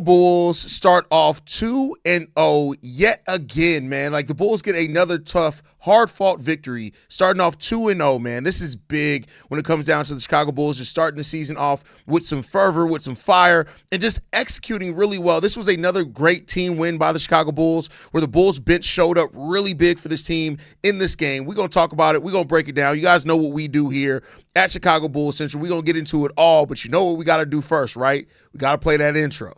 Bulls start off 2-0 yet again, man. Like, the Bulls get another tough, hard-fought victory, starting off 2-0, man. This is big when it comes down to the Chicago Bulls, just starting the season off with some fervor, with some fire, and just executing really well. This was another great team win by the Chicago Bulls, where the Bulls bench showed up really big for this team in this game. We're going to talk about it. We're going to break it down. You guys know what we do here at Chicago Bulls Central. We're going to get into it all, but you know what we got to do first, right? We got to play that intro.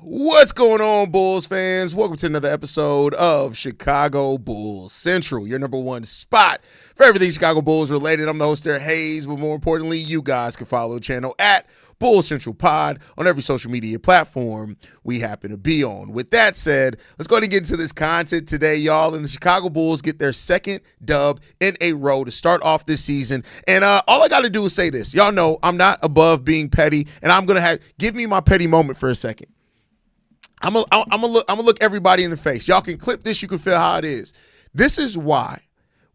What's going on, Bulls fans? Welcome to another episode of Chicago Bulls Central, your number one spot for everything Chicago Bulls related. I'm the host there, Haize, but more importantly, you guys can follow the channel at Bulls Central Pod on every social media platform we happen to be on. With that said, let's go ahead and get into this content today, y'all. And the Chicago Bulls get their second dub in a row to start off this season. And all I got to do is say this. Y'all know I'm not above being petty, and I'm going to give me my petty moment for a second. I'm gonna look everybody in the face. Y'all can clip this. You can feel how it is. This is why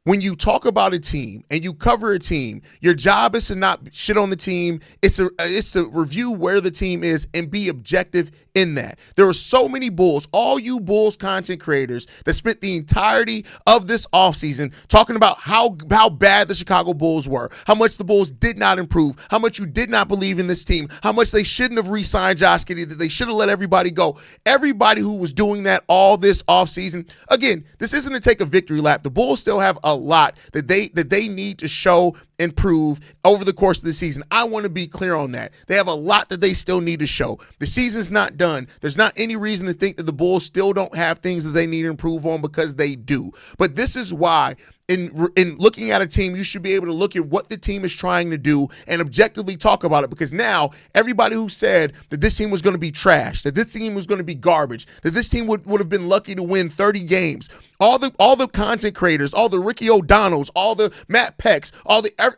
when you talk about a team and you cover a team, your job is to not shit on the team. It's to review where the team is and be objective in that. There are so many Bulls, all you Bulls content creators that spent the entirety of this offseason talking about how bad the Chicago Bulls were, how much the Bulls did not improve, how much you did not believe in this team, how much they shouldn't have re-signed Josh Giddey, that they should have let everybody go. Everybody who was doing that all this offseason, again, this isn't to take a victory lap. The Bulls still have a lot that they need to show and prove over the course of the season. I want to be clear on that. They have a lot that they still need to show. The season's not done. There's not any reason to think that the Bulls still don't have things that they need to improve on, because they do. But this is why in looking at a team, you should be able to look at what the team is trying to do and objectively talk about it, because now everybody who said that this team was going to be trash, that this team was going to be garbage, that this team would have been lucky to win 30 games, all the content creators, all the Ricky O'Donnells, all the Matt Pecks,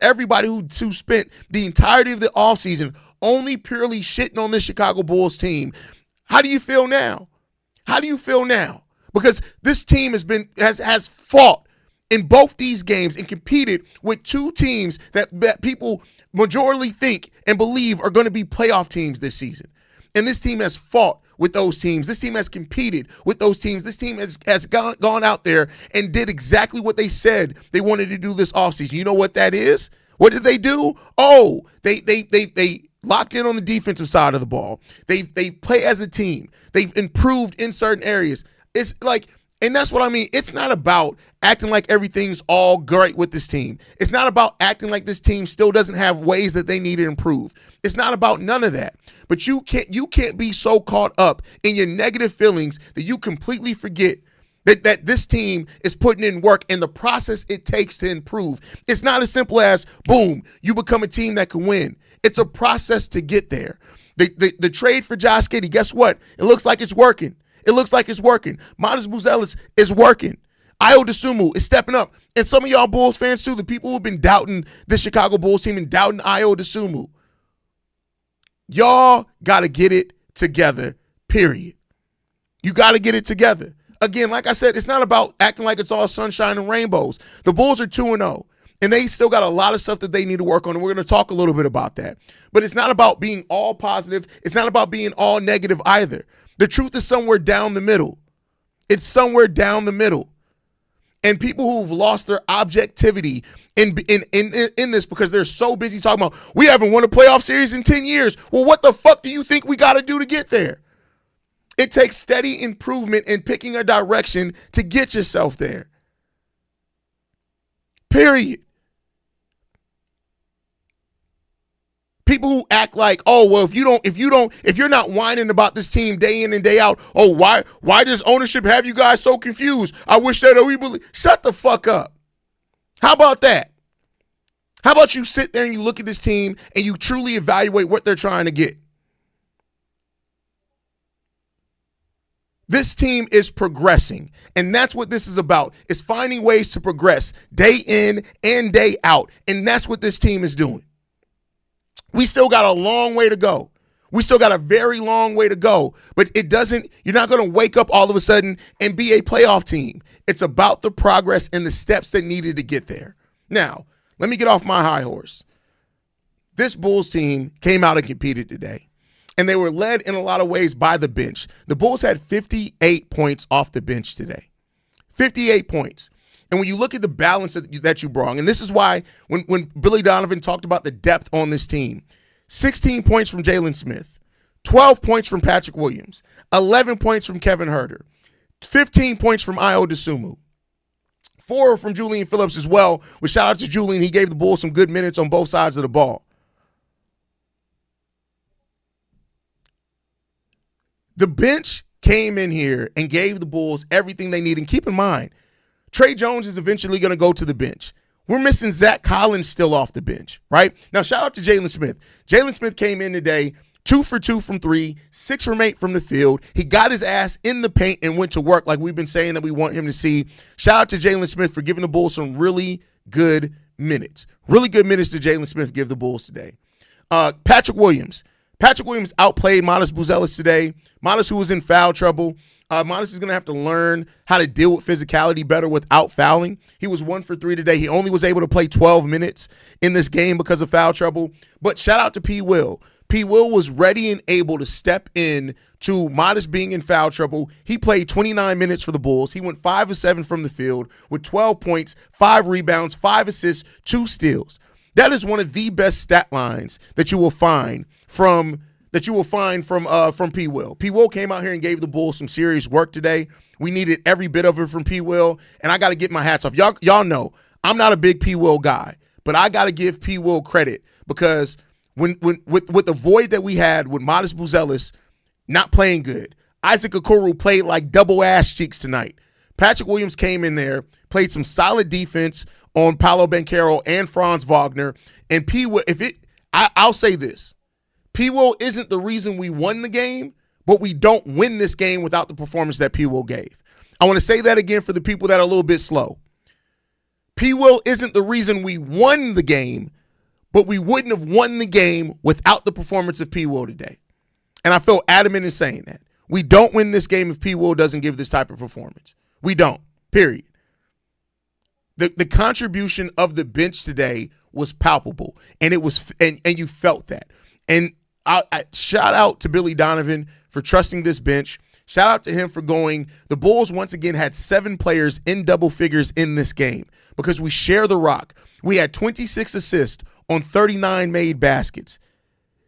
everybody who spent the entirety of the offseason only purely shitting on this Chicago Bulls team. How do you feel now? How do you feel now? Because this team has fought in both these games and competed with two teams that people majorly think and believe are going to be playoff teams this season. And this team has fought with those teams. This team has competed with those teams. This team has gone out there and did exactly what they said they wanted to do this offseason. You know what that is? What did they do? Oh, they locked in on the defensive side of the ball. They play as a team. They've improved in certain areas. It's like, and that's what I mean. It's not about acting like everything's all great with this team. It's not about acting like this team still doesn't have ways that they need to improve. It's not about none of that. But you can't be so caught up in your negative feelings that you completely forget that this team is putting in work and the process it takes to improve. It's not as simple as, boom, you become a team that can win. It's a process to get there. The trade for Josh Giddey, guess what? It looks like it's working. It looks like it's working. Matas Buzelis is working. Ayo Dosunmu is stepping up. And some of y'all Bulls fans too, the people who've been doubting the Chicago Bulls team and doubting Ayo Dosunmu, y'all got to get it together, period. You got to get it together. Again, like I said, it's not about acting like it's all sunshine and rainbows. The Bulls are 2-0, and they still got a lot of stuff that they need to work on, and we're going to talk a little bit about that. But it's not about being all positive. It's not about being all negative either. The truth is somewhere down the middle. It's somewhere down the middle. And people who've lost their objectivity in this because they're so busy talking about, we haven't won a playoff series in 10 years. Well, what the fuck do you think we got to do to get there? It takes steady improvement and picking a direction to get yourself there. Period. People who act like, oh, well, if you're not whining about this team day in and day out, oh, why does ownership have you guys so confused? I wish that we believe. Shut the fuck up. How about that? How about you sit there and you look at this team and you truly evaluate what they're trying to get? This team is progressing, and that's what this is about. It's finding ways to progress day in and day out, and that's what this team is doing. We still got a long way to go. We still got a very long way to go, but you're not going to wake up all of a sudden and be a playoff team. It's about the progress and the steps that needed to get there. Now, let me get off my high horse. This Bulls team came out and competed today, and they were led in a lot of ways by the bench. The Bulls had 58 points off the bench today. 58 points. And when you look at the balance that you brought, and this is why when Billy Donovan talked about the depth on this team, 16 points from Jalen Smith, 12 points from Patrick Williams, 11 points from Kevin Huerter, 15 points from Ayo Dosunmu, 4 from Julian Phillips as well. With shout out to Julian, he gave the Bulls some good minutes on both sides of the ball. The bench came in here and gave the Bulls everything they need. And keep in mind, Tre Jones is eventually going to go to the bench. We're missing Zach Collins still off the bench, right? Now, shout out to Jalen Smith. Jalen Smith came in today, 2 for 2 from 3, 6 from 8 from the field. He got his ass in the paint and went to work like we've been saying that we want him to see. Shout out to Jalen Smith for giving the Bulls some really good minutes. Really good minutes to Jalen Smith give the Bulls today. Patrick Williams. Patrick Williams outplayed Matas Buzelis today. Matas, who was in foul trouble. Matas is going to have to learn how to deal with physicality better without fouling. He was 1 for 3 today. He only was able to play 12 minutes in this game because of foul trouble. But shout out to P. Will. P. Will was ready and able to step in to Matas being in foul trouble. He played 29 minutes for the Bulls. He went 5 of 7 from the field with 12 points, 5 rebounds, 5 assists, 2 steals. That is one of the best stat lines that you will find from P. Will. P. Will came out here and gave the Bulls some serious work today. We needed every bit of it from P. Will, and I got to get my hats off. Y'all know I'm not a big P. Will guy, but I got to give P. Will credit because with the void that we had with Matas Buzelis not playing good, Isaac Okoro played like double ass cheeks tonight. Patrick Williams came in there, played some solid defense on Paolo Banchero and Franz Wagner, and P. Will. I'll say this. P. Will isn't the reason we won the game, but we don't win this game without the performance that P. Will gave. I want to say that again for the people that are a little bit slow. P. Will isn't the reason we won the game, but we wouldn't have won the game without the performance of P. Will today. And I feel adamant in saying that. We don't win this game if P. Will doesn't give this type of performance. We don't, period. The contribution of the bench today was palpable, and it was and you felt that. And I shout out to Billy Donovan for trusting this bench. Shout out to him for going. The Bulls once again had 7 players in double figures in this game because we share the rock. We had 26 assists on 39 made baskets.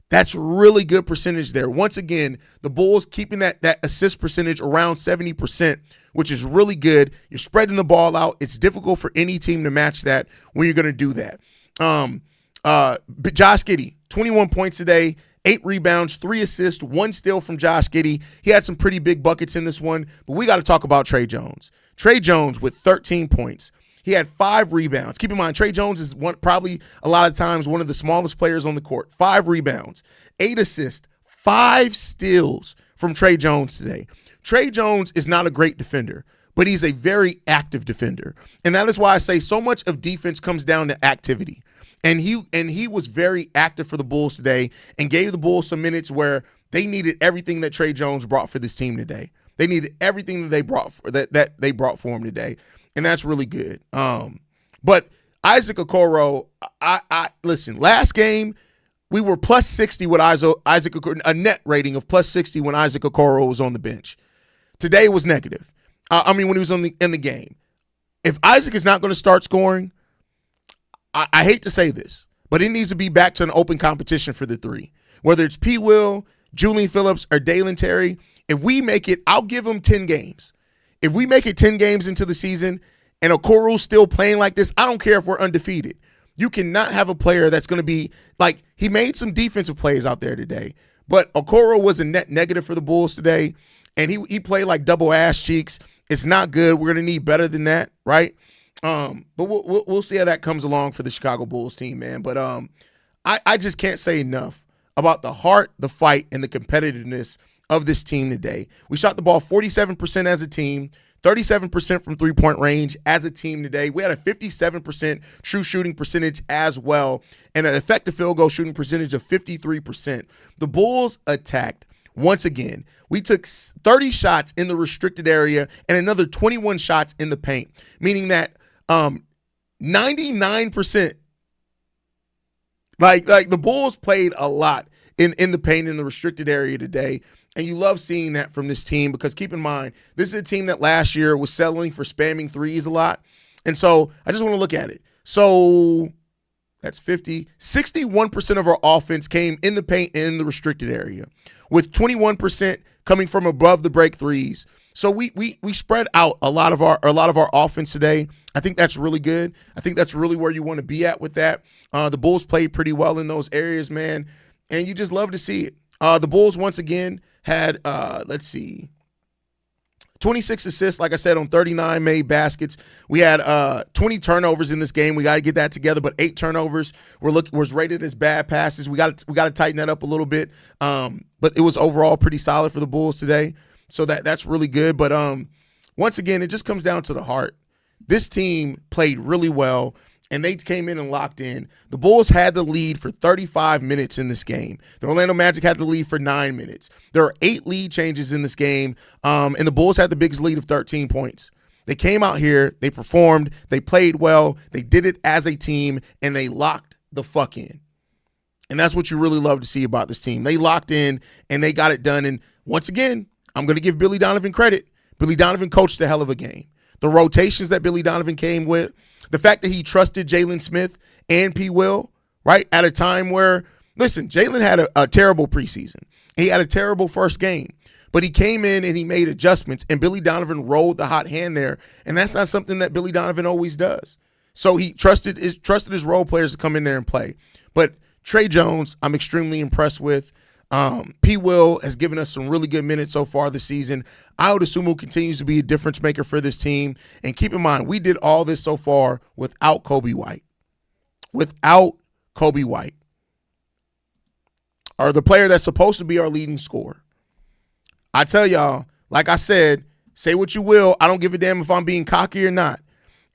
That's really good percentage there. Once again, the Bulls keeping that assist percentage around 70%, which is really good. You're spreading the ball out. It's difficult for any team to match that when you're going to do that. Josh Giddey, 21 points today, 8 rebounds, 3 assists, 1 steal from Josh Giddey. He had some pretty big buckets in this one, but we got to talk about Tre Jones. Tre Jones with 13 points. He had 5 rebounds. Keep in mind, Tre Jones is probably a lot of times one of the smallest players on the court. 5 rebounds, 8 assists, 5 steals from Tre Jones today. Tre Jones is not a great defender, but he's a very active defender. And that is why I say so much of defense comes down to activity. And he was very active for the Bulls today and gave the Bulls some minutes where they needed everything that Tre Jones brought for this team today. They needed everything that they brought for him today, and that's really good. But Isaac Okoro, I listen. Last game we were plus 60 with Isaac Okoro, a net rating of plus 60 when Isaac Okoro was on the bench. Today was negative. When he was in the game. If Isaac is not going to start scoring, I hate to say this, but it needs to be back to an open competition for the 3. Whether it's P. Will, Julian Phillips, or Dalen Terry, if we make it, I'll give them 10 games. If we make it 10 games into the season and Okoro's still playing like this, I don't care if we're undefeated. You cannot have a player that's going to be like, he made some defensive plays out there today, but Okoro was a net negative for the Bulls today, and he played like double ass cheeks. It's not good. We're going to need better than that, right? But we'll see how that comes along for the Chicago Bulls team, man. But I just can't say enough about the heart, the fight, and the competitiveness of this team today. We shot the ball 47% as a team, 37% from three-point range as a team today. We had a 57% true shooting percentage as well, and an effective field goal shooting percentage of 53%. The Bulls attacked. Once again, we took 30 shots in the restricted area and another 21 shots in the paint, meaning that 99%, like the Bulls played a lot in the paint in the restricted area today. And you love seeing that from this team because keep in mind, this is a team that last year was settling for spamming threes a lot. And so I just want to look at it. So that's 61% of our offense came in the paint in the restricted area, with 21% coming from above the break threes. So we spread out a lot of our offense today. I think that's really good. I think that's really where you want to be at with that. The Bulls played pretty well in those areas, man, and you just love to see it. The Bulls once again had 26 assists, like I said, on 39 made baskets. We had 20 turnovers in this game. We got to get that together, but 8 turnovers was rated as bad passes. We got to tighten that up a little bit. But it was overall pretty solid for the Bulls today. So that's really good. But once again, it just comes down to the heart. This team played really well, and they came in and locked in. The Bulls had the lead for 35 minutes in this game. The Orlando Magic had the lead for 9 minutes. There are 8 lead changes in this game, and the Bulls had the biggest lead of 13 points. They came out here, they performed, they played well, they did it as a team, and they locked the fuck in. And that's what you really love to see about this team. They locked in, and they got it done. And once again, I'm going to give Billy Donovan credit. Billy Donovan coached a hell of a game. The rotations that Billy Donovan came with, the fact that he trusted Jalen Smith and P. Will, right, at a time where, listen, Jalen had a terrible preseason. He had a terrible first game. But he came in and he made adjustments, and Billy Donovan rolled the hot hand there, and that's not something that Billy Donovan always does. So he trusted his role players to come in there and play. But Trey Jones, I'm extremely impressed with. P. Will has given us some really good minutes so far this season. Ayo Dosunmu continues to be a difference maker for this team. And keep in mind, we did all this so far without Kobe White. Without Kobe White. Or the player that's supposed to be our leading scorer. I tell y'all, like I said, say what you will. I don't give a damn if I'm being cocky or not.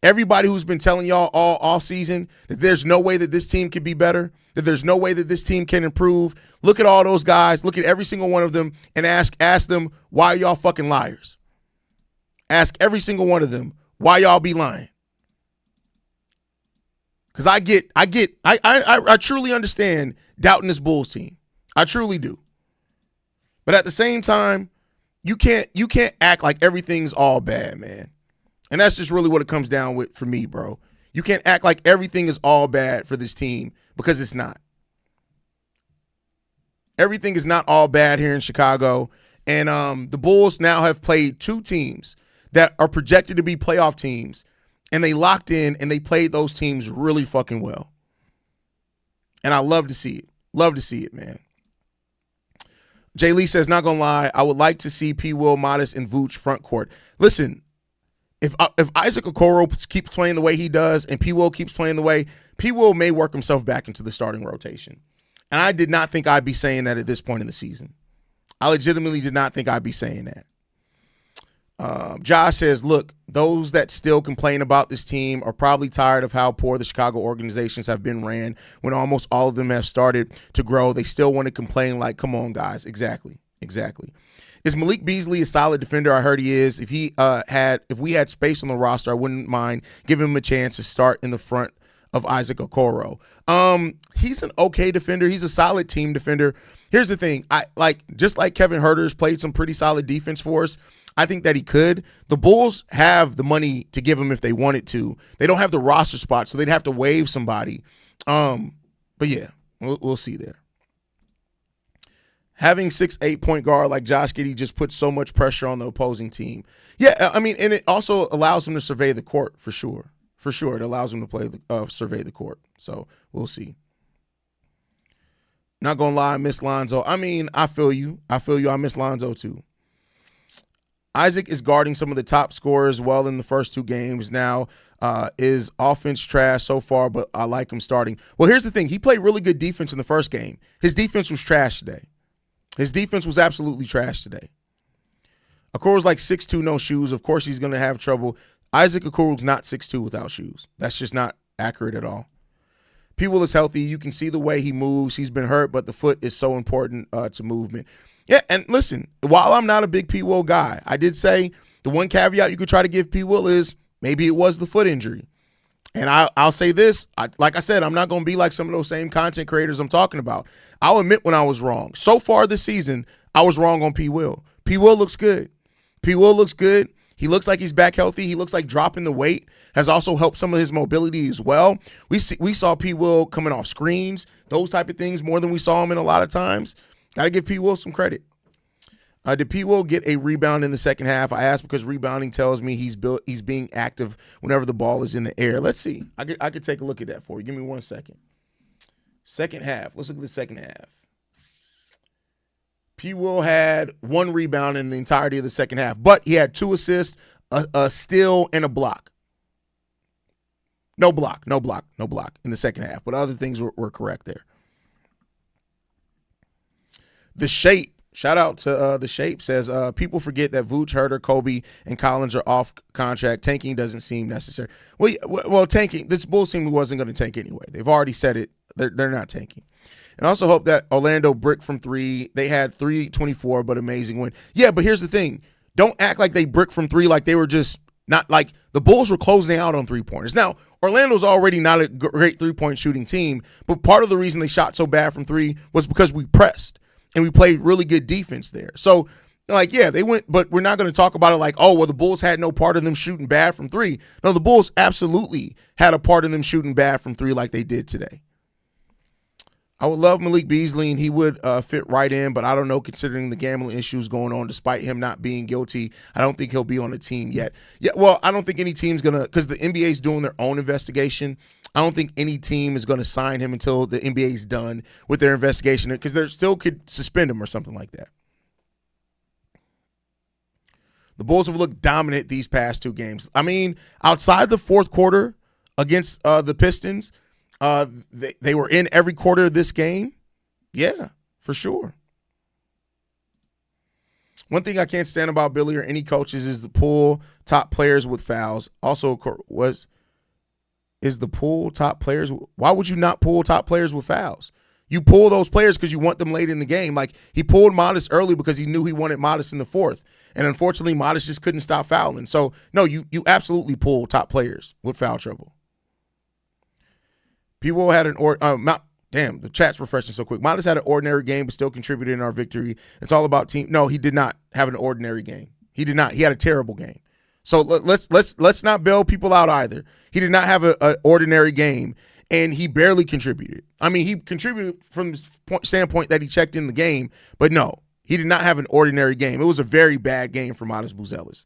Everybody who's been telling y'all all season that there's no way that this team can be better, that there's no way that this team can improve, look at all those guys, look at every single one of them, and ask them, why are y'all fucking liars? Ask every single one of them, why y'all be lying? Because I truly understand doubting this Bulls team. I truly do. But at the same time, you can't act like everything's all bad, man. And that's just really what it comes down with for me, bro. You can't act like everything is all bad for this team because it's not. Everything is not all bad here in Chicago. And the Bulls now have played 2 teams that are projected to be playoff teams. And they locked in and they played those teams really fucking well. And I love to see it. Love to see it, man. Jay Lee says, not going to lie, I would like to see P. Will, Matas, and Vooch front court. Listen, if Isaac Okoro keeps playing the way he does and P. Will keeps playing the way, P. Will may work himself back into the starting rotation. And I did not think I'd be saying that at this point in the season. I legitimately did not think I'd be saying that. Josh says, look, those that still complain about this team are probably tired of how poor the Chicago organizations have been ran when almost all of them have started to grow. They still want to complain like, come on, guys. Exactly. Is Malik Beasley a solid defender? I heard he is. If we had space on the roster, I wouldn't mind giving him a chance to start in the front of Isaac Okoro. He's an okay defender. He's a solid team defender. Here's the thing. Just like Kevin Huerter's played some pretty solid defense for us, I think that he could. The Bulls have the money to give him if they wanted to. They don't have the roster spot, so they'd have to waive somebody. But yeah, we'll see there. Having 6'8" point guard like Josh Giddey just puts so much pressure on the opposing team. Yeah, I mean, and it also allows him to survey the court for sure. For sure, it allows him to survey the court. So we'll see. Not gonna lie, I miss Lonzo. I mean, I feel you. I miss Lonzo too. Isaac is guarding some of the top scorers well in the first 2 games. Now, is offense trash so far, but I like him starting. Well, here's the thing. He played really good defense in the first game. His defense was trash today. His defense was absolutely trash today. Okoro's like 6'2", no shoes. Of course he's going to have trouble. Isaac Okoro's not 6'2" without shoes. That's just not accurate at all. P. Will is healthy. You can see the way he moves. He's been hurt, but the foot is so important to movement. Yeah, and listen, while I'm not a big P. Will guy, I did say the one caveat you could try to give P. Will is maybe it was the foot injury. And I'll say this, like I said, I'm not going to be like some of those same content creators I'm talking about. I'll admit when I was wrong. So far this season, I was wrong on P. Will. P. Will looks good. P. Will looks good. He looks like he's back healthy. He looks like dropping the weight has also helped some of his mobility as well. We saw P. Will coming off screens, those type of things more than we saw him in a lot of times. Got to give P. Will some credit. Did P. Will get a rebound in the second half? I asked because rebounding tells me he's being active whenever the ball is in the air. Let's see. I could take a look at that for you. Give me 1 second. Second half. Let's look at the second half. P. Will had 1 rebound in the entirety of the second half, but he had 2 assists, a steal, and a block. No block in the second half, but other things were correct there. The Shape. Shout out to The Shape says, people forget that Vooch, Herter, Kobe, and Collins are off contract. Tanking doesn't seem necessary. Well, tanking, this Bulls team wasn't going to tank anyway. They've already said it. They're not tanking. And also hope that Orlando brick from 3. They had 324, but amazing win. Yeah, but here's the thing. Don't act like they brick from 3 like they were just not like the Bulls were closing out on 3-pointers. Now, Orlando's already not a great 3-point shooting team, but part of the reason they shot so bad from 3 was because we pressed. And we played really good defense there. So, like, yeah, they went, but we're not going to talk about it like, oh, well, the Bulls had no part of them shooting bad from 3. No, the Bulls absolutely had a part of them shooting bad from 3 like they did today. I would love Malik Beasley, and he would fit right in, but I don't know, considering the gambling issues going on, despite him not being guilty, I don't think he'll be on the team yet. Yeah, well, I don't think any team's going to, because the NBA's doing their own investigation. I don't think any team is going to sign him until the NBA's done with their investigation, because they still could suspend him or something like that. The Bulls have looked dominant these past 2 games. I mean, outside the fourth quarter against the Pistons, they were in every quarter of this game. Yeah, for sure. One thing I can't stand about Billy or any coaches is the pull top players with fouls. Also is the pull top players. Why would you not pull top players with fouls? You pull those players because you want them late in the game. Like, he pulled Matas early because he knew he wanted Matas in the fourth. And unfortunately, Matas just couldn't stop fouling. So, no, you absolutely pull top players with foul trouble. People had damn, the chat's refreshing so quick. Matas had an ordinary game but still contributed in our victory. It's all about team. No, he did not have an ordinary game. He did not. He had a terrible game. So let's not bail people out either. He did not have an ordinary game, and he barely contributed. I mean, he contributed from the standpoint that he checked in the game, but no, he did not have an ordinary game. It was a very bad game for Matas Buzelis.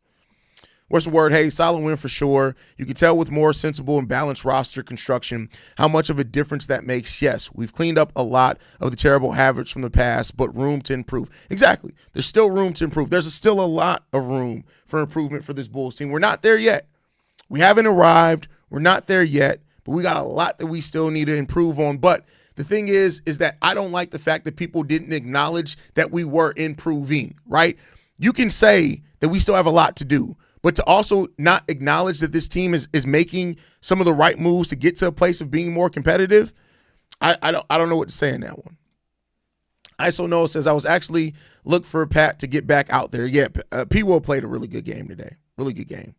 What's the word? Hey, solid win for sure. You can tell with more sensible and balanced roster construction how much of a difference that makes. Yes, we've cleaned up a lot of the terrible habits from the past, but room to improve. Exactly. There's still room to improve. There's still a lot of room for improvement for this Bulls team. We're not there yet. We haven't arrived. We're not there yet, but we got a lot that we still need to improve on. But the thing is that I don't like the fact that people didn't acknowledge that we were improving, right? You can say that we still have a lot to do, but to also not acknowledge that this team is making some of the right moves to get to a place of being more competitive, I don't know what to say in that one. ISO Noah says, I was actually look for Pat to get back out there. Yeah, P. Will played a really good game today. Really good game.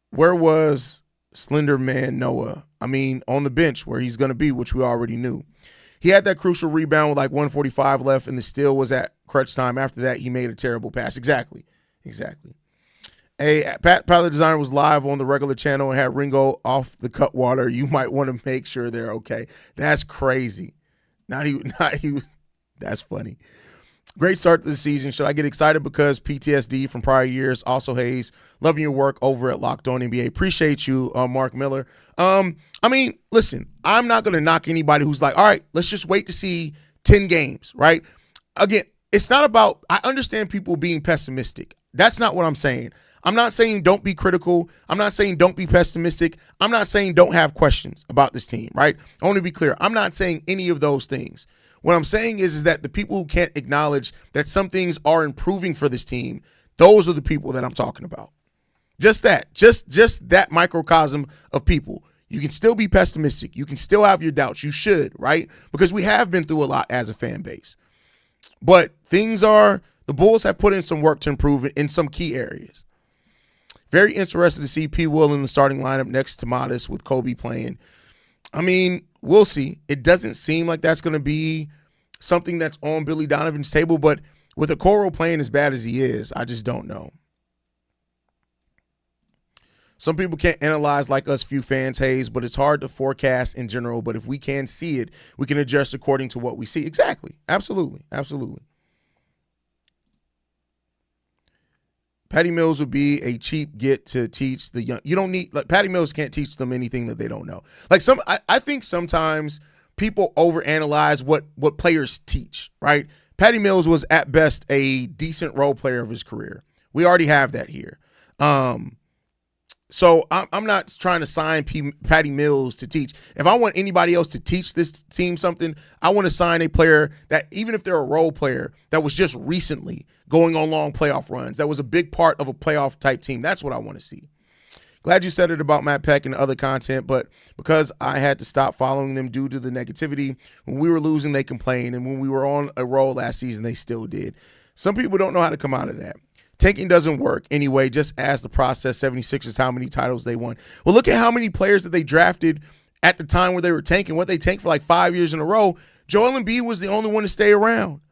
Where was Slender Man Noah? I mean, on the bench where he's going to be, which we already knew. He had that crucial rebound with like 1:45 left, and the steal was at crutch time. After that, he made a terrible pass. Exactly. Hey, Pat Pilot Designer was live on the regular channel and had Ringo off the cut water. You might want to make sure they're okay. That's crazy. Not he. That's funny. Great start to the season. Should I get excited because PTSD from prior years? Also, Haize, loving your work over at Locked On NBA. Appreciate you, Mark Miller. I mean, listen, I'm not going to knock anybody who's like, all right, let's just wait to see 10 games, right? Again, it's not about, I understand people being pessimistic. That's not what I'm saying. I'm not saying don't be critical. I'm not saying don't be pessimistic. I'm not saying don't have questions about this team, right? I want to be clear. I'm not saying any of those things. What I'm saying is that the people who can't acknowledge that some things are improving for this team, those are the people that I'm talking about. Just that. Just that microcosm of people. You can still be pessimistic. You can still have your doubts. You should, right? Because we have been through a lot as a fan base. But the Bulls have put in some work to improve it in some key areas. Very interested to see P. Will in the starting lineup next to Matas with Kobe playing. I mean, we'll see. It doesn't seem like that's going to be something that's on Billy Donovan's table, but with Okoro playing as bad as he is, I just don't know. Some people can't analyze like us few fans, Haize, but it's hard to forecast in general. But if we can see it, we can adjust according to what we see. Exactly. Absolutely. Absolutely. Patty Mills would be a cheap get to teach the young. You don't need, like, Patty Mills can't teach them anything that they don't know. Like I think sometimes people overanalyze what players teach, right? Patty Mills was at best a decent role player of his career. We already have that here. So I'm not trying to sign Patty Mills to teach. If I want anybody else to teach this team something, I want to sign a player that, even if they're a role player, that was just recently going on long playoff runs, that was a big part of a playoff type team. That's what I want to see. Glad you said it about Matt Peck and other content, but because I had to stop following them due to the negativity, when we were losing, they complained, and when we were on a roll last season, they still did. Some people don't know how to come out of that. Tanking doesn't work anyway. Just ask the process 76ers how many titles they won. Well, look at how many players that they drafted at the time where they were tanking. What they tanked for like 5 years in a row. Joel Embiid was the only one to stay around.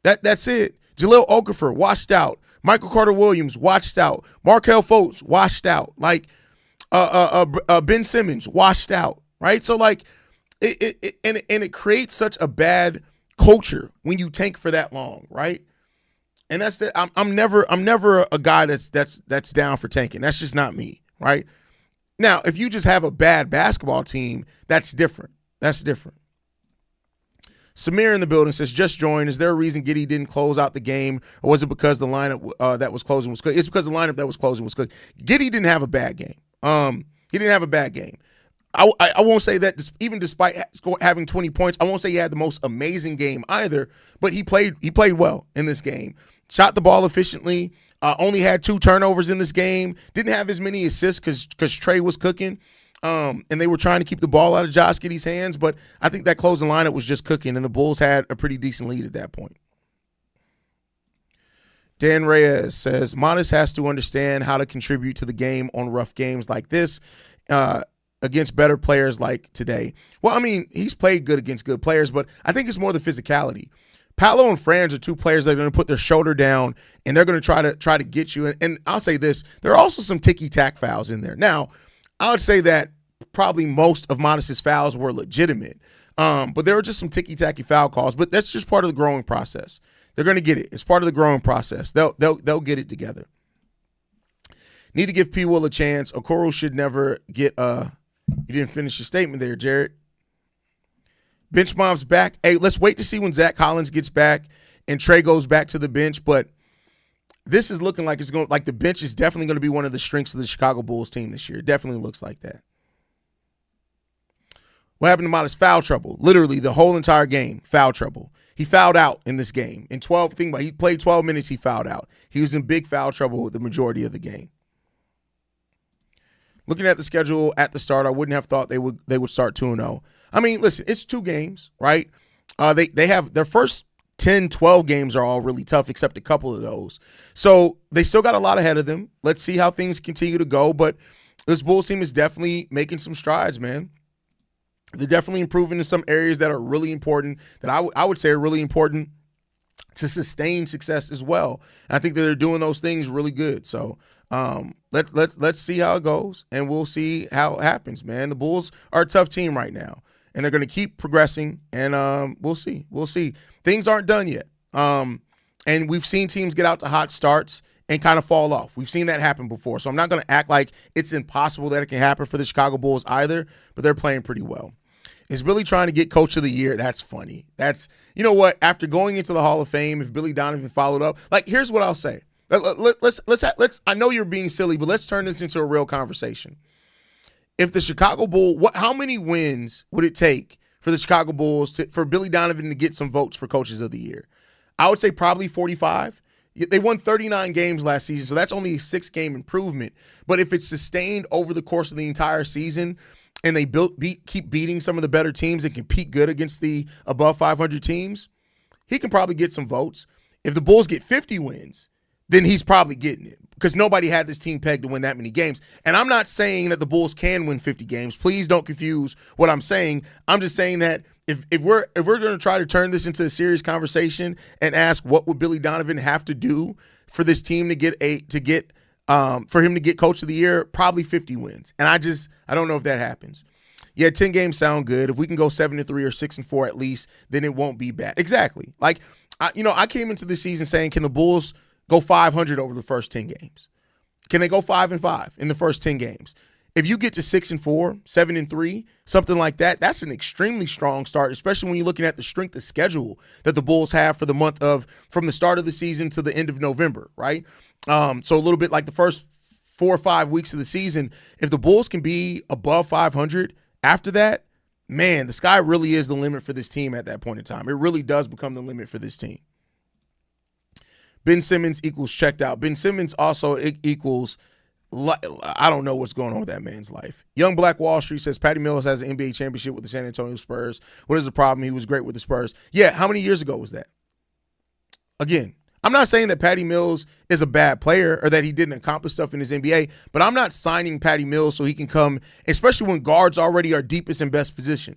That's it. Jahlil Okafor, washed out. Michael Carter-Williams, washed out. Markelle Fultz, washed out. Like Ben Simmons, washed out. Right? So like it creates such a bad culture when you tank for that long, right? And that's I'm never a guy that's down for tanking. That's just not me, right? Now, if you just have a bad basketball team, that's different. That's different. Samir in the building says, just joined. Is there a reason Giddey didn't close out the game, or was it because the lineup that was closing was good? It's because the lineup that was closing was good. Giddey didn't have a bad game. He didn't have a bad game. I won't say that even despite having 20 points, I won't say he had the most amazing game either, but he played well in this game. Shot the ball efficiently, only had 2 turnovers in this game, didn't have as many assists because Trey was cooking, and they were trying to keep the ball out of Josh Giddey's hands, but I think that closing lineup was just cooking, and the Bulls had a pretty decent lead at that point. Dan Reyes says, Matas has to understand how to contribute to the game on rough games like this against better players like today. Well, I mean, he's played good against good players, but I think it's more the physicality. Paolo and Franz are 2 players that are going to put their shoulder down, and they're going to try to get you. And I'll say this, there are also some ticky-tack fouls in there. Now, I would say that probably most of Matas' fouls were legitimate, but there were just some ticky-tacky foul calls. But that's just part of the growing process. They're going to get it. It's part of the growing process. They'll get it together. Need to give P. Will a chance. Okoro should never get you didn't finish your statement there, Jared. Bench mom's back. Hey, let's wait to see when Zach Collins gets back and Trey goes back to the bench. But this is looking like the bench is definitely going to be one of the strengths of the Chicago Bulls team this year. It definitely looks like that. What happened to Matas? Foul trouble. Literally the whole entire game, foul trouble. He fouled out in this game. He played 12 minutes, he fouled out. He was in big foul trouble the majority of the game. Looking at the schedule at the start, I wouldn't have thought they would start 2-0. I mean, listen, it's 2 games, right? They have their first 10, 12 games are all really tough, except a couple of those. So they still got a lot ahead of them. Let's see how things continue to go. But this Bulls team is definitely making some strides, man. They're definitely improving in some areas that are really important, that I would say are really important to sustain success as well. And I think that they're doing those things really good. So let's see how it goes, and we'll see how it happens, man. The Bulls are a tough team right now, and they're going to keep progressing, and we'll see. We'll see. Things aren't done yet, and we've seen teams get out to hot starts and kind of fall off. We've seen that happen before, so I'm not going to act like it's impossible that it can happen for the Chicago Bulls either, but they're playing pretty well. Is Billy trying to get Coach of the Year? That's funny. That's, you know what, after going into the Hall of Fame, if Billy Donovan followed up, like, here's what I'll say. Let's. I know you're being silly, but let's turn this into a real conversation. If the Chicago Bulls, how many wins would it take for the Chicago Bulls for Billy Donovan to get some votes for coaches of the year? I would say probably 45. They won 39 games last season, so that's only a 6-game improvement. But if it's sustained over the course of the entire season and they keep beating some of the better teams and compete good against the above 500 teams, he can probably get some votes. If the Bulls get 50 wins, then he's probably getting it because nobody had this team pegged to win that many games. And I'm not saying that the Bulls can win 50 games. Please don't confuse what I'm saying. I'm just saying that if we're going to try to turn this into a serious conversation and ask what would Billy Donovan have to do for this team to get for him to get coach of the year, probably 50 wins. And I don't know if that happens. Yeah, 10 games sound good. If we can go 7-3 or 6-4 at least, then it won't be bad. Exactly. Like, I came into the season saying, can the Bulls go 500 over the first 10 games? Can they go 5-5 in the first 10 games? If you get to 6-4, 7-3, something like that, that's an extremely strong start, especially when you're looking at the strength of schedule that the Bulls have for the month of from the start of the season to the end of November, right? So a little bit like the first 4 or 5 weeks of the season. If the Bulls can be above 500 after that, man, the sky really is the limit for this team at that point in time. It really does become the limit for this team. Ben Simmons equals checked out. Ben Simmons also equals, I don't know what's going on with that man's life. Young Black Wall Street says Patty Mills has an NBA championship with the San Antonio Spurs. What is the problem? He was great with the Spurs. Yeah, how many years ago was that? Again, I'm not saying that Patty Mills is a bad player or that he didn't accomplish stuff in his NBA, but I'm not signing Patty Mills so he can come, especially when guards already are deepest and best position.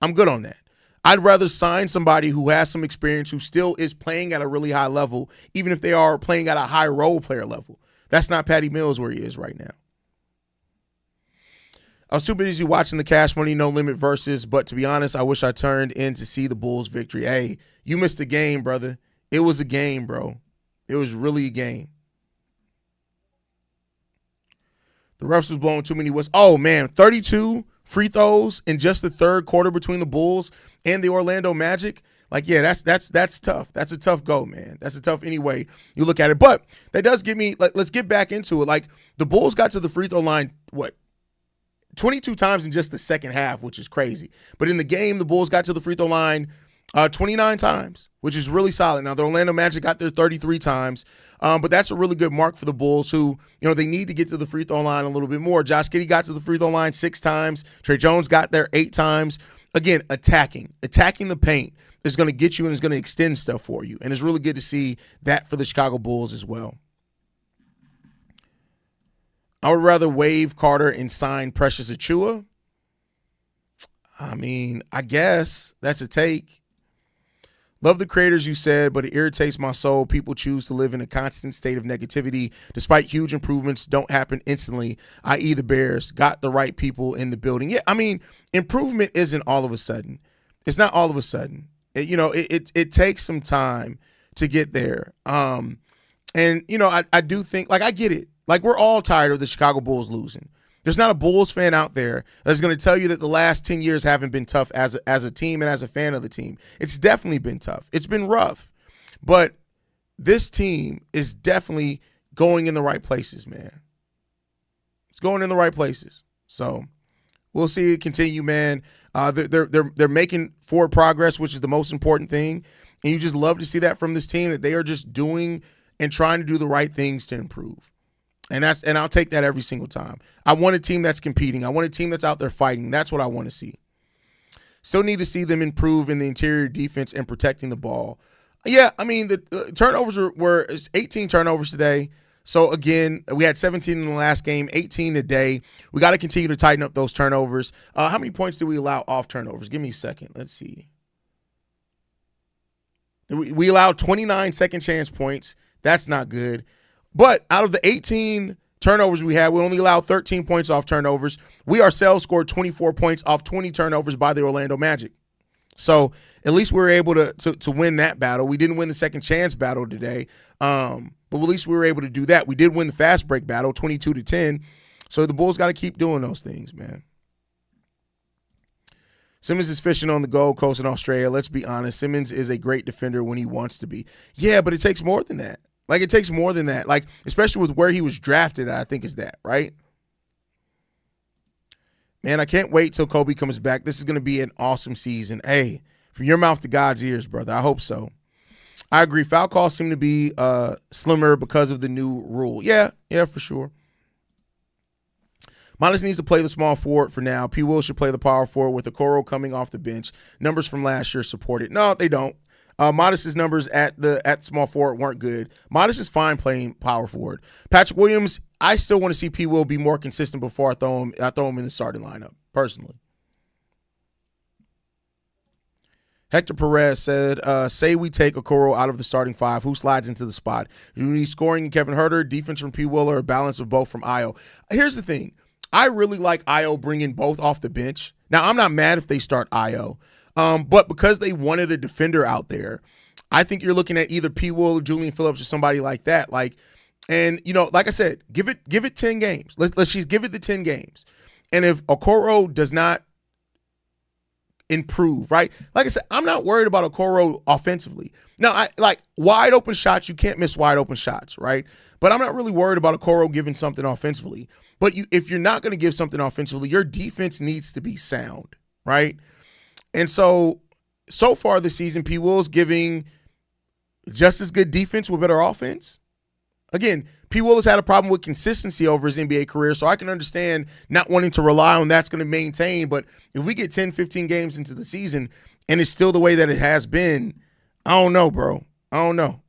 I'm good on that. I'd rather sign somebody who has some experience, who still is playing at a really high level, even if they are playing at a high role player level. That's not Patty Mills where he is right now. I was too busy watching the Cash Money No Limit versus, but to be honest, I wish I turned in to see the Bulls' victory. Hey, you missed a game, brother. It was a game, bro. It was really a game. The refs was blowing too many whistles. Oh, man, 32 free throws in just the third quarter between the Bulls and the Orlando Magic. Like, yeah, that's tough. That's a tough go, man. That's a tough anyway you look at it. But that does give me, let's get back into it. Like, the Bulls got to the free throw line, 22 times in just the second half, which is crazy. But in the game, the Bulls got to the free throw line 29 times, which is really solid. Now, the Orlando Magic got there 33 times, but that's a really good mark for the Bulls who, they need to get to the free throw line a little bit more. Josh Giddey got to the free throw line 6 times. Trey Jones got there 8 times. Again, attacking the paint is going to get you and is going to extend stuff for you. And it's really good to see that for the Chicago Bulls as well. I would rather waive Carter and sign Precious Achiuwa. I mean, I guess that's a take. Love the creators, you said, but it irritates my soul. People choose to live in a constant state of negativity despite huge improvements don't happen instantly, i.e. the Bears got the right people in the building. Yeah, I mean, improvement isn't all of a sudden. It's not all of a sudden. It takes some time to get there. I do think, like, I get it. Like, we're all tired of the Chicago Bulls losing. There's not a Bulls fan out there that's going to tell you that the last 10 years haven't been tough as a team and as a fan of the team. It's definitely been tough. It's been rough. But this team is definitely going in the right places, man. It's going in the right places. So we'll see it continue, man. They're making forward progress, which is the most important thing. And you just love to see that from this team, that they are just doing and trying to do the right things to improve. And I'll take that every single time. I want a team that's competing. I want a team that's out there fighting. That's what I want to see. Still need to see them improve in the interior defense and protecting the ball. Yeah, I mean, the turnovers were 18 turnovers today. So, again, we had 17 in the last game, 18 today. We got to continue to tighten up those turnovers. How many points did we allow off turnovers? Give me a second. Let's see. We allowed 29 second chance points. That's not good. But out of the 18 turnovers we had, we only allowed 13 points off turnovers. We ourselves scored 24 points off 20 turnovers by the Orlando Magic. So at least we were able to win that battle. We didn't win the second chance battle today, but at least we were able to do that. We did win the fast break battle, 22-10. So the Bulls got to keep doing those things, man. Simmons is fishing on the Gold Coast in Australia. Let's be honest. Simmons is a great defender when he wants to be. Yeah, but it takes more than that. Like, it takes more than that. Like, especially with where he was drafted, I think is that, right? Man, I can't wait till Kobe comes back. This is going to be an awesome season. Hey, from your mouth to God's ears, brother. I hope so. I agree. Foul calls seem to be slimmer because of the new rule. Yeah, for sure. Matas needs to play the small forward for now. P. Will should play the power forward with Okoro coming off the bench. Numbers from last year support it. No, they don't. Matas' numbers at small forward weren't good. Matas is fine playing power forward. Patrick Williams, I still want to see P. Will be more consistent before I throw him in the starting lineup, personally. Hector Perez said, say we take Okoro out of the starting five. Who slides into the spot? Do we need scoring in Kevin Huerter, defense from P. Will, or a balance of both from Ayo? Here's the thing. I really like Ayo bringing both off the bench. Now, I'm not mad if they start Ayo, but because they wanted a defender out there, I think you're looking at either P. Will or Julian Phillips or somebody like that. Like I said, give it 10 games. Let's just give it the 10 games. And if Okoro does not improve, right? Like I said, I'm not worried about Okoro offensively. Now, I like wide open shots. You can't miss wide open shots, right? But I'm not really worried about Okoro giving something offensively. But if you're not going to give something offensively, your defense needs to be sound, right? And so far this season, P. Will's giving just as good defense with better offense. Again, P. Will has had a problem with consistency over his NBA career, so I can understand not wanting to rely on that's going to maintain. But if we get 10, 15 games into the season and it's still the way that it has been, I don't know, bro. I don't know.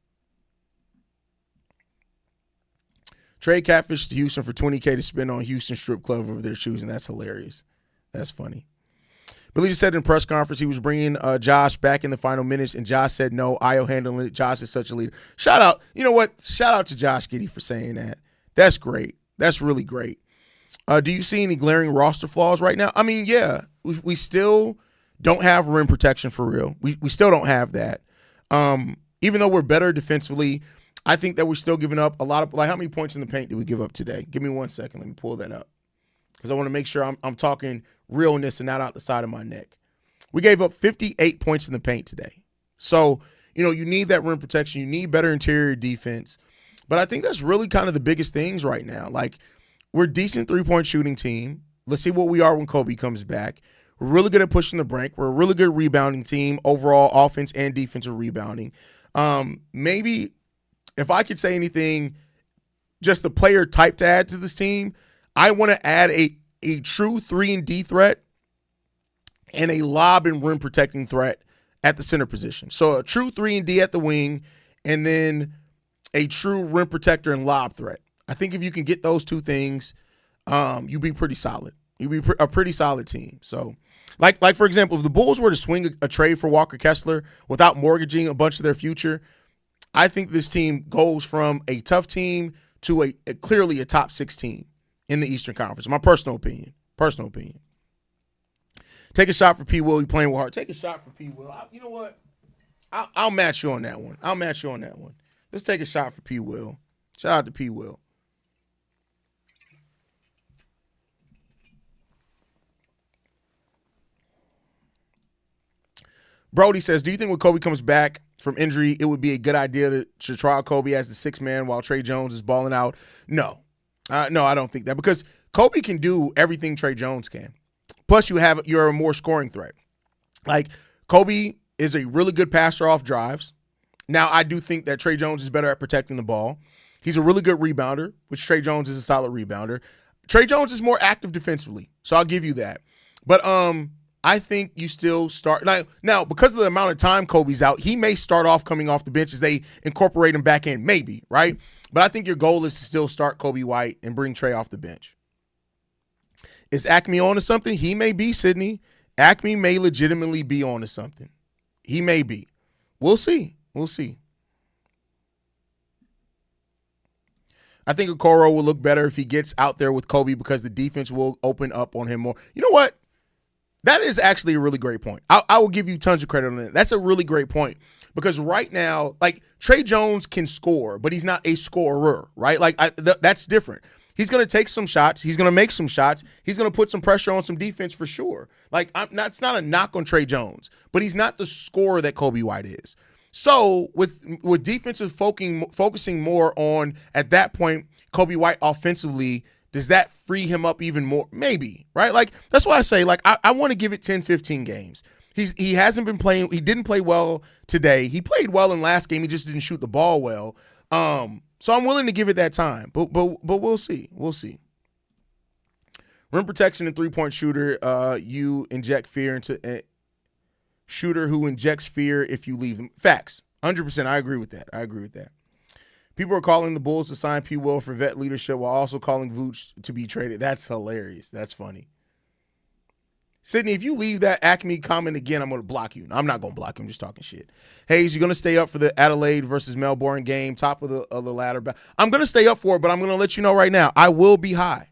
Trade Catfish to Houston for $20K to spend on Houston strip club over their shoes, and that's hilarious. That's funny. Billy just said in press conference he was bringing Josh back in the final minutes, and Josh said no. Ayo handling it. Josh is such a leader. Shout out. You know what? Shout out to Josh Giddey for saying that. That's great. That's really great. Do you see any glaring roster flaws right now? I mean, yeah. We still don't have rim protection for real. We still don't have that. Even though we're better defensively, I think that we're still giving up a lot of, like, how many points in the paint did we give up today? Give me 1 second. Let me pull that up because I want to make sure I'm talking realness and not out the side of my neck. We gave up 58 points in the paint today. So, you need that rim protection. You need better interior defense. But I think that's really kind of the biggest things right now. Like, we're a decent three-point shooting team. Let's see what we are when Kobe comes back. We're really good at pushing the break. We're a really good rebounding team, overall offense and defensive rebounding. Maybe if I could say anything, just the player type to add to this team, I want to add a true 3-and-D threat and a lob and rim protecting threat at the center position. So a true 3-and-D at the wing and then a true rim protector and lob threat. I think if you can get those two things, you'd be pretty solid. You'd be a pretty solid team. So, like for example, if the Bulls were to swing a trade for Walker Kessler without mortgaging a bunch of their future, I think this team goes from a tough team to a clearly a top 6 team in the Eastern Conference. My personal opinion. Take a shot for P. Will. You playing with heart. Take a shot for P. Will. You know what? I'll match you on that one. Let's take a shot for P. Will. Shout out to P. Will. Brody says, do you think when Kobe comes back from injury, it would be a good idea to trial Kobe as the sixth man while Tre Jones is balling out? No. No, I don't think that, because Kobe can do everything Tre Jones can. Plus, you're a more scoring threat. Like, Kobe is a really good passer off drives. Now, I do think that Tre Jones is better at protecting the ball. He's a really good rebounder, which Tre Jones is a solid rebounder. Tre Jones is more active defensively, so I'll give you that. But I think you still start now because of the amount of time Kobe's out, he may start off coming off the bench as they incorporate him back in, maybe, right? But I think your goal is to still start Kobe White and bring Tre off the bench. Is Acme on to something? He may be, Sydney. Acme may legitimately be on to something. He may be. We'll see. I think Okoro will look better if he gets out there with Kobe because the defense will open up on him more. You know what? That is actually a really great point. I will give you tons of credit on that. That's a really great point because right now, like, Tre Jones can score, but he's not a scorer, right? Like, that's different. He's going to take some shots. He's going to make some shots. He's going to put some pressure on some defense for sure. Like, that's not a knock on Tre Jones, but he's not the scorer that Kobe White is. So with defenses focusing more on, at that point, Kobe White offensively Does that free him up even more? Maybe, right? Like, that's why I say, like, I want to give it 10, 15 games. He hasn't been playing. He didn't play well today. He played well in last game. He just didn't shoot the ball well. So I'm willing to give it that time, but we'll see. We'll see. Rim protection and three-point shooter, you inject fear into shooter who injects fear if you leave him. Facts. 100%. I agree with that. People are calling the Bulls to sign P. Will for vet leadership while also calling Vooch to be traded. That's hilarious. That's funny. Sydney, if you leave that Acme comment again, I'm going to block you. No, I'm not going to block you. I'm just talking shit. Haize, you're going to stay up for the Adelaide versus Melbourne game, top of the ladder. I'm going to stay up for it, but I'm going to let you know right now, I will be high.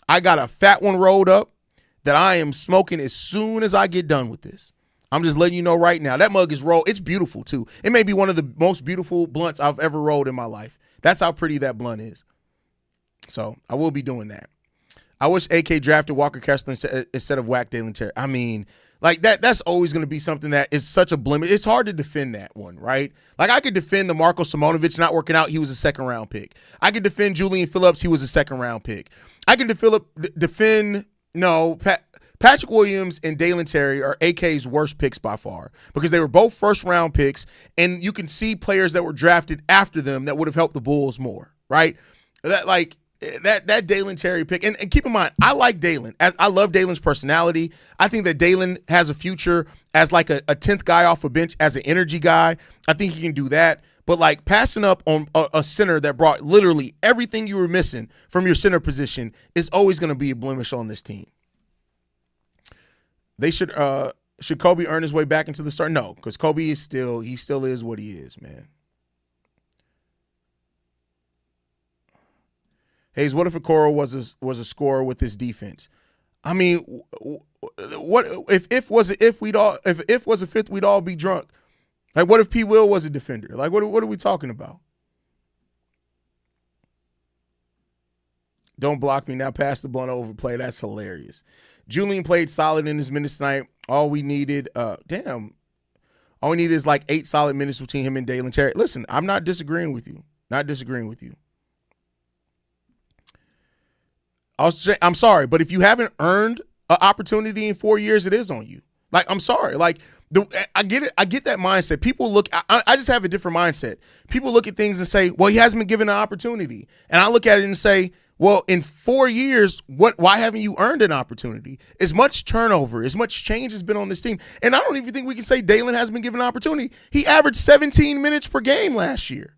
I got a fat one rolled up that I am smoking as soon as I get done with this. I'm just letting you know right now. That mug is rolled. It's beautiful, too. It may be one of the most beautiful blunts I've ever rolled in my life. That's how pretty that blunt is. So I will be doing that. I wish AK drafted Walker Kessler instead of whack Jalen Terry. I mean, like that's always going to be something that is such a blemish. It's hard to defend that one, right? Like I could defend the Marko Simonovic not working out. He was a second-round pick. I could defend Julian Phillips. He was a second-round pick. I can defend Patrick Williams and Jalen Terry are AK's worst picks by far because they were both first-round picks, and you can see players that were drafted after them that would have helped the Bulls more, right? That Jalen Terry pick, and keep in mind, I like Jalen. I love Jalen's personality. I think that Jalen has a future as like a 10th guy off a bench as an energy guy. I think he can do that. But like passing up on a center that brought literally everything you were missing from your center position is always going to be a blemish on this team. They should Kobe earn his way back into the start? No, because Kobe is still is what he is, man. Haize, what if Okoro was a scorer with his defense? I mean, what if was a fifth, we'd all be drunk. Like, what if P. Will was a defender? Like, what are we talking about? Don't block me now. Pass the blunt overplay. That's hilarious. Julian played solid in his minutes tonight. All we needed is like 8 solid minutes between him and Jalen Terry. Listen, I'm not disagreeing with you. I'm sorry, but if you haven't earned an opportunity in 4 years, it is on you. Like, I'm sorry. Like, I get it. I get that mindset. People look, I just have a different mindset. People look at things and say, well, he hasn't been given an opportunity. And I look at it and say, well, in 4 years, why haven't you earned an opportunity? As much turnover, as much change has been on this team. And I don't even think we can say Jalen hasn't been given an opportunity. He averaged 17 minutes per game last year.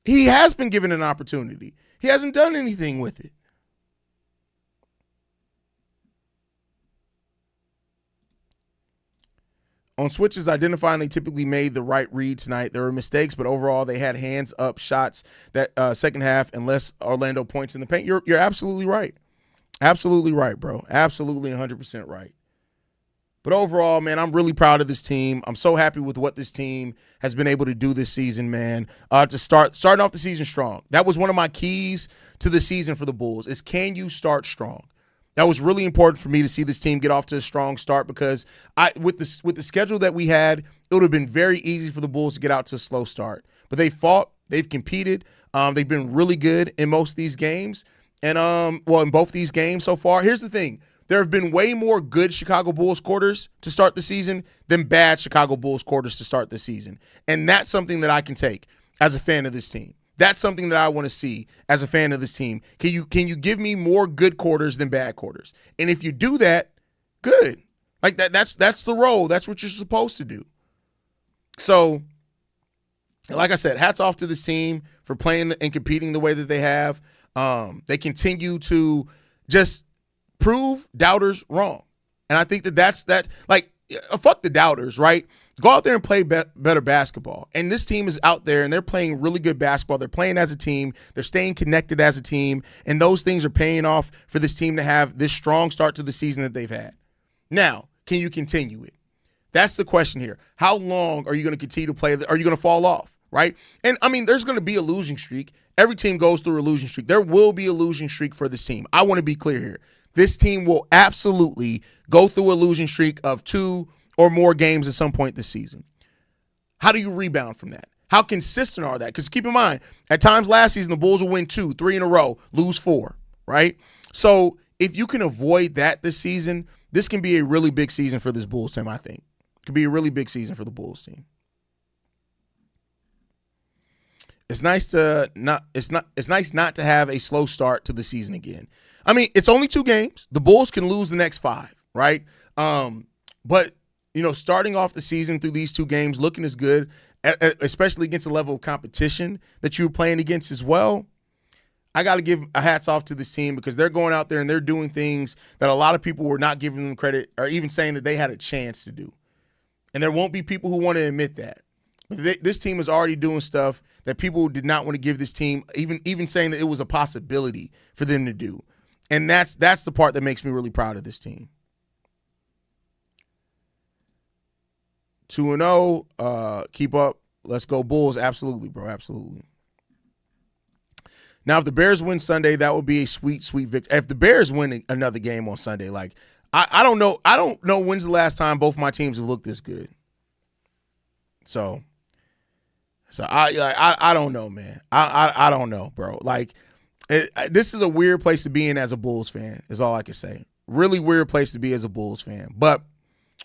He has been given an opportunity. He hasn't done anything with it. On switches, identifying they typically made the right read tonight. There were mistakes, but overall they had hands-up shots that second half and less Orlando points in the paint. You're absolutely right. Absolutely right, bro. Absolutely 100% right. But overall, man, I'm really proud of this team. I'm so happy with what this team has been able to do this season, man. Starting off the season strong. That was one of my keys to the season for the Bulls is can you start strong? That was really important for me to see this team get off to a strong start because with the schedule that we had, it would have been very easy for the Bulls to get out to a slow start. But they fought, they've competed, they've been really good in most of these games, and in both these games so far. Here's the thing: there have been way more good Chicago Bulls quarters to start the season than bad Chicago Bulls quarters to start the season, and that's something that I can take as a fan of this team. That's something that I want to see as a fan of this team. Can you give me more good quarters than bad quarters? And if you do that, good. Like that's the role. That's what you're supposed to do. So, like I said, hats off to this team for playing and competing the way that they have. They continue to just prove doubters wrong. And I think that's like, fuck the doubters, right? Go out there and play better basketball. And this team is out there, and they're playing really good basketball. They're playing as a team. They're staying connected as a team. And those things are paying off for this team to have this strong start to the season that they've had. Now, can you continue it? That's the question here. How long are you going to continue to play? Are you going to fall off, right? And, I mean, there's going to be a losing streak. Every team goes through a losing streak. There will be a losing streak for this team. I want to be clear here. This team will absolutely go through a losing streak of 2 or more games at some point this season. How do you rebound from that? How consistent are that? Because keep in mind, at times last season, the Bulls will win 2, 3 in a row, lose 4, right? So if you can avoid that this season, this can be a really big season for this Bulls team, I think. It could be a really big season for the Bulls team. It's nice not to have a slow start to the season again. I mean, it's only 2 games. The Bulls can lose the next 5, right? But, starting off the season through these 2 games looking as good, especially against the level of competition that you were playing against as well, I got to give a hats off to this team because they're going out there and they're doing things that a lot of people were not giving them credit or even saying that they had a chance to do. And there won't be people who want to admit that. But this team is already doing stuff that people did not want to give this team, even saying that it was a possibility for them to do. And that's the part that makes me really proud of this team. 2-0, keep up. Let's go Bulls. Absolutely, bro. Absolutely. Now, if the Bears win Sunday, that would be a sweet, sweet victory. If the Bears win another game on Sunday, like I don't know. I don't know when's the last time both my teams have looked this good. So I don't know, man. I don't know, bro. Like this is a weird place to be in as a Bulls fan. Is all I can say. Really weird place to be as a Bulls fan. But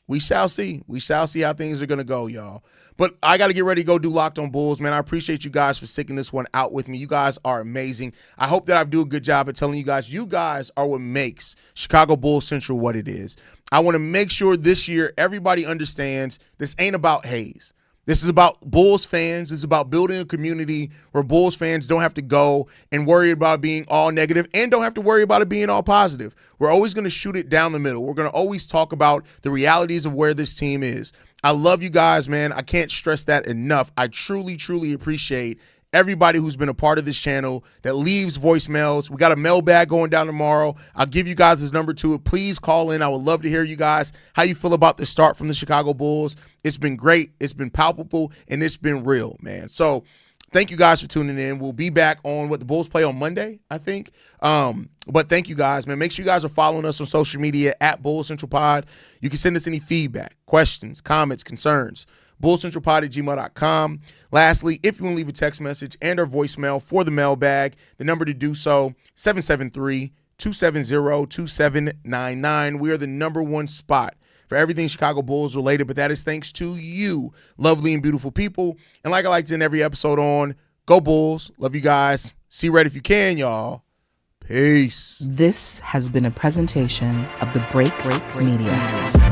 we shall see. We shall see how things are gonna go, y'all. But I got to get ready to go do Locked on Bulls, man. I appreciate you guys for sticking this one out with me. You guys are amazing. I hope that I do a good job at telling you guys are what makes Chicago Bulls Central what it is. I want to make sure this year everybody understands this ain't about Haize. This is about Bulls fans. This is about building a community where Bulls fans don't have to go and worry about it being all negative and don't have to worry about it being all positive. We're always going to shoot it down the middle. We're going to always talk about the realities of where this team is. I love you guys, man. I can't stress that enough. I truly, truly appreciate everybody who's been a part of this channel that leaves voicemails. We got a mailbag going down tomorrow. I'll give you guys his number to it. Please call in. I would love to hear you guys how you feel about the start from the Chicago Bulls. It's been great. It's been palpable, and it's been real, man. So thank you guys for tuning in. We'll be back on the Bulls play on Monday, I think. But thank you guys, man. Make sure you guys are following us on social media at Bulls Central Pod. You can send us any feedback, questions, comments, concerns. bullcentralpod@gmail.com. Lastly, if you want to leave a text message and or voicemail for the mailbag, the number to do so, 773-270-2799. We are the #1 spot for everything Chicago Bulls related, but that is thanks to you, lovely and beautiful people. And like I like to end every episode on, go Bulls. Love you guys. See red if you can, y'all. Peace. This has been a presentation of the Break Media.